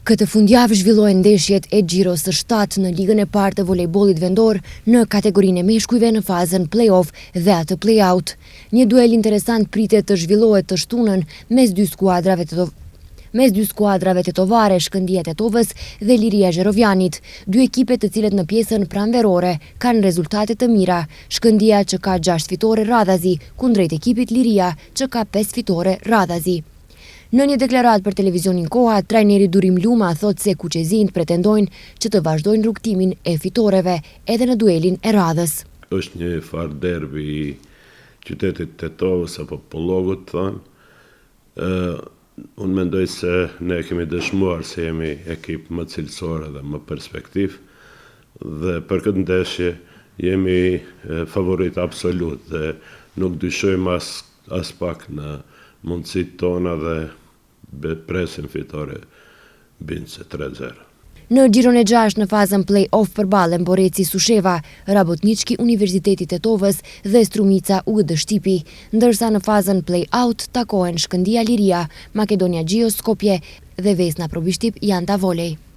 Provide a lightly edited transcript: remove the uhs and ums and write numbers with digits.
Këtë fundjavë zhvillohen ndeshjet e Gjiros së 7 në ligën e parë të volejbollit vendor në kategorinë e meshkujve në fazën play-off dhe atë play-out. Një duel interesant pritet të zhvillohet të shtunën mes dy skuadrave tetovare, Shkëndija Tetovës dhe Liria Zherovjanit, dy ekipet të cilët në pjesën pranverore kanë rezultate të mira. Shkëndija që ka 6 fitore radhazi, kundrejt ekipit Liria që ka 5 fitore radhazi. Në një deklaratë për televizionin Koha, trajneri Durim Luma thot se kuqezint pretendojnë që të vazhdojnë rrugtimin e fitoreve edhe në duelin e radhës. Është një farë derbi i qytetit Tetovës apo Pollogut thonë. Unë mendoj se ne kemi dëshmuar se jemi ekip më cilësor dhe më perspektiv dhe për këtë ndeshje jemi favorit absolut dhe nuk dyshojmë as pak në mundësit tona dhe presin fitore bince 3-0. Në Gjiron e 6 në fazën play-off përballen Boreci Susheva, Rabotnički Universiteti Tetovës dhe Strumica UGD Shtipi, ndërsa në fazën play-out takohen Shkëndija Liria, Makedonia Gjios Skopje dhe Vesna Probishtip Janta Volej.